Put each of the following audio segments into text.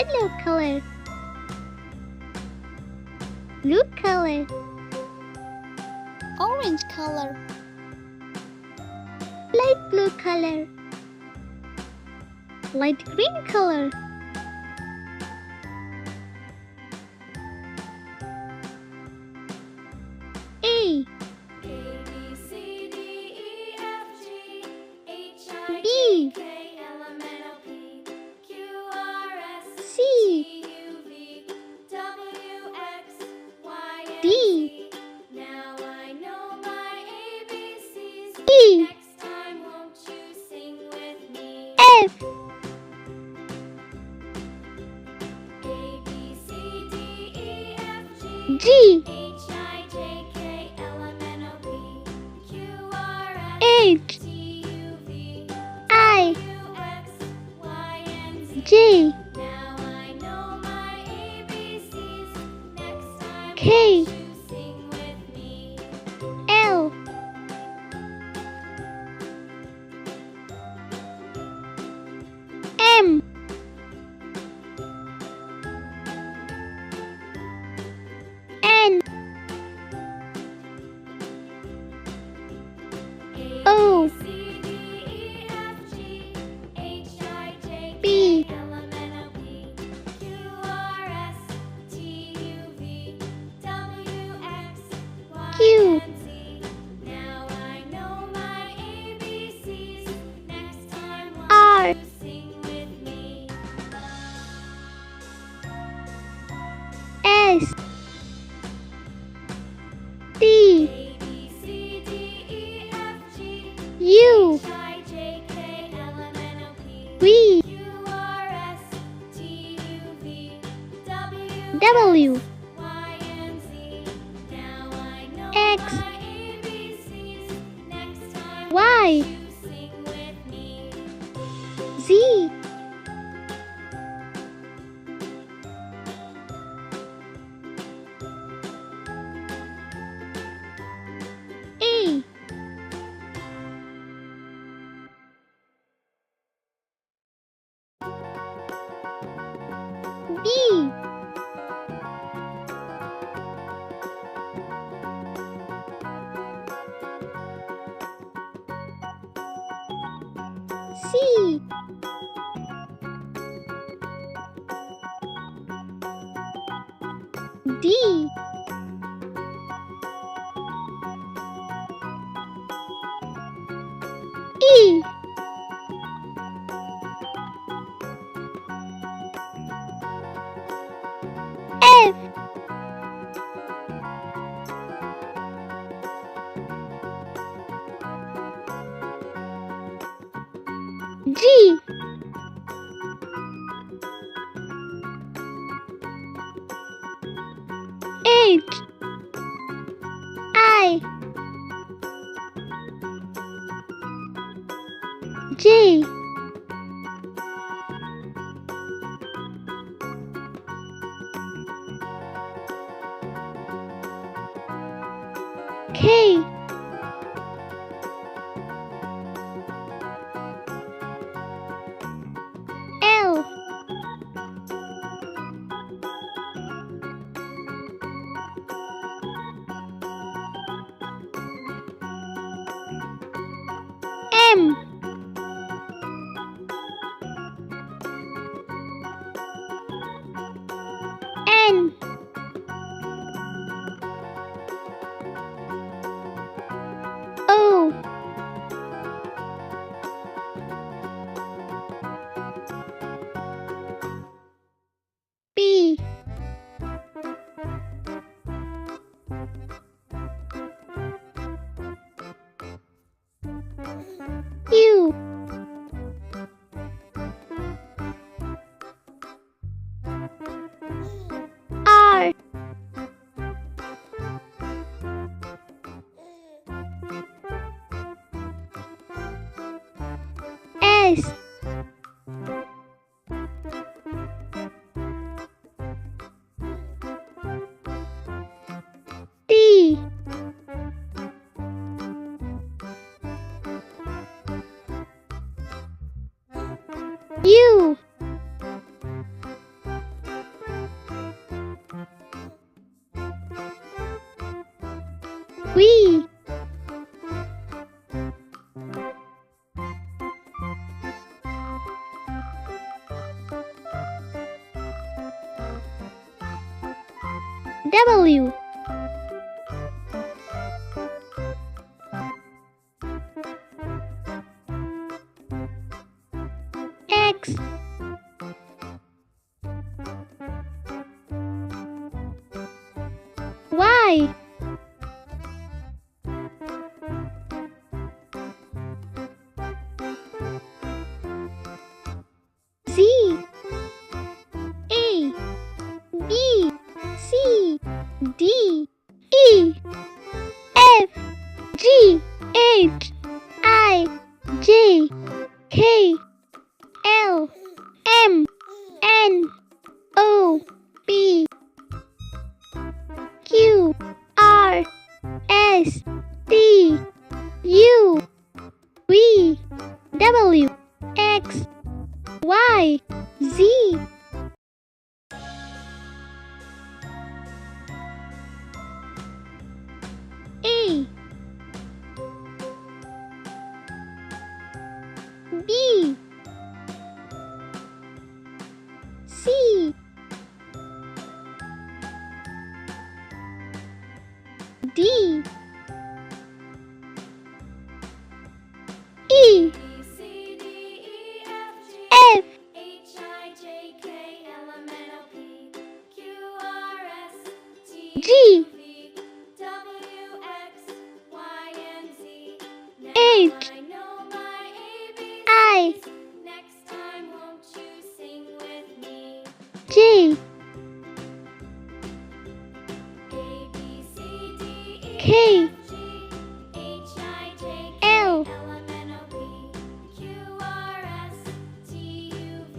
yellow color, blue color, orange color, light blue color, light green color, A, B, C, D, Now I know my ABCs. E, Next time, won't you sing with me? F, A, B, C, D, E, F, G, G, H, I, J, K, L, M, N, O, P, Q, R, S, H, T, U, V, I, W, X, Y, and Z. J, Now I know my ABCs. Next time, K, won't you sing with me? L, M, N, A, O, B, C, D, E, F, G, H, I, J, B, K, L, M, N, O, P, Q, R, S, T, U, V, W, X, Y, Q, and Z. Now I know my ABCs. Next time, R, won't you sing with me? S, T, A, B, C, D, E, F, G, U, H, I, J, K, L, M, N, O, P, V, Q, R, S, T, U, V, W, W, Y, and Z. Now I know X, my ABCs. Next time, Y, won't you sing with me? Z, A, B, C, D, E, F, G, H, I, J, K, L, M, N, O, P, Q, R, S, T, U, W X Y Z A B C D E F G H I J K L M N O P Q R S T U V W X Y Z A B C D E B, C, D, E, F, G, F H, I, J, K, L, M, N, O, P, Q, R, S, T, G U, V, W, X, Y, and Z. Now H I know my ABCs. I Next time, won't you sing with me? J A, B, C, D, E, K F, G, H, I, J, K, L L, M, N, O, P, Q, R, S, T, U, V,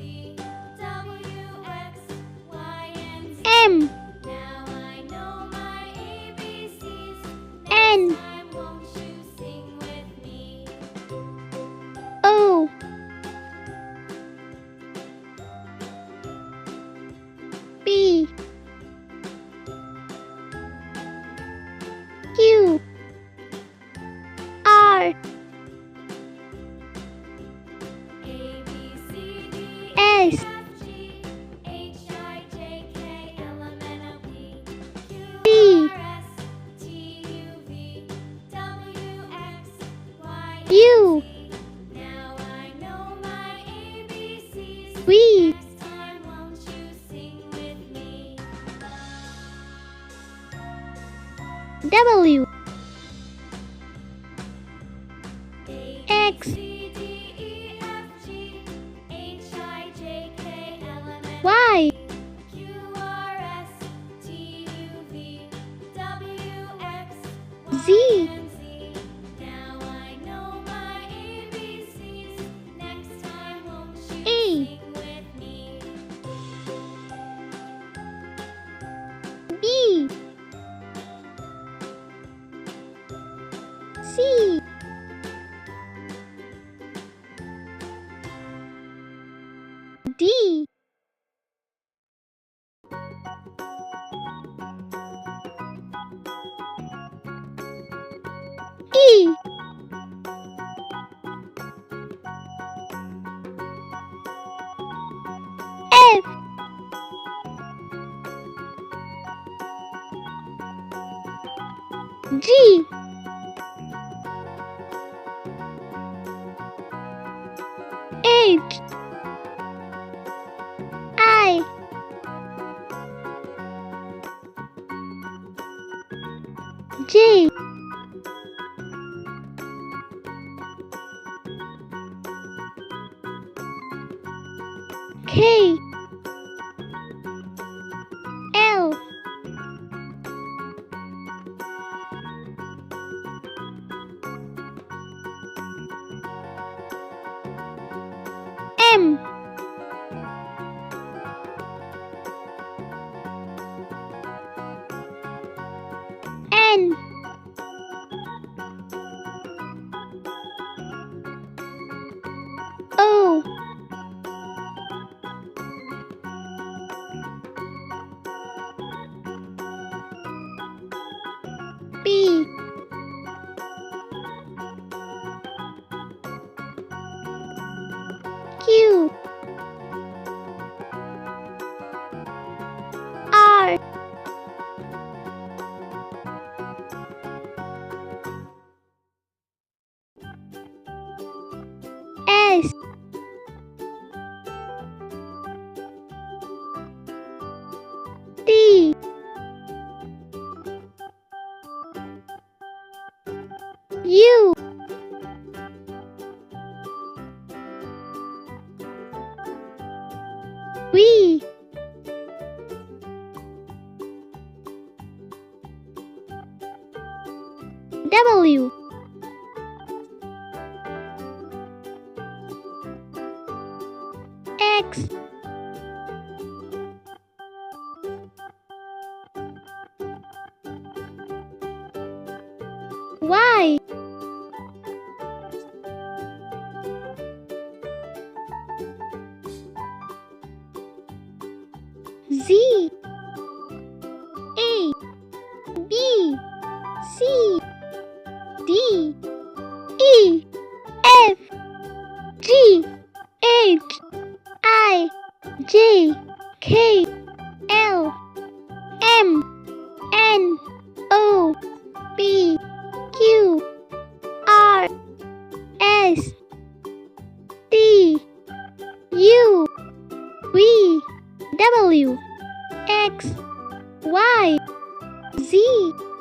W, X, Y, and Z. M Now I know my ABCs. N Next time, won't you sing with me? O B Q R A, B, C, D, S F, G, H, I, J, K, L, M, N, O, P, Q, T R, S, T, U, V, W, X, Y, U and Z. Now I know my ABCs. V Next time, won't you sing with me? W A, X C, D, E, F, G, H, I, J, K, L, M, N, O, Y Q, R, S, T, U, V, W, X, Y, Z and Z. Now I know my ABCs. Next time, won't you A sing with me? B C D E F G H I J K L M N O B Q R V W X Y Z A B C D E F G H I J K L M N O P Q R S T U V W X Y Z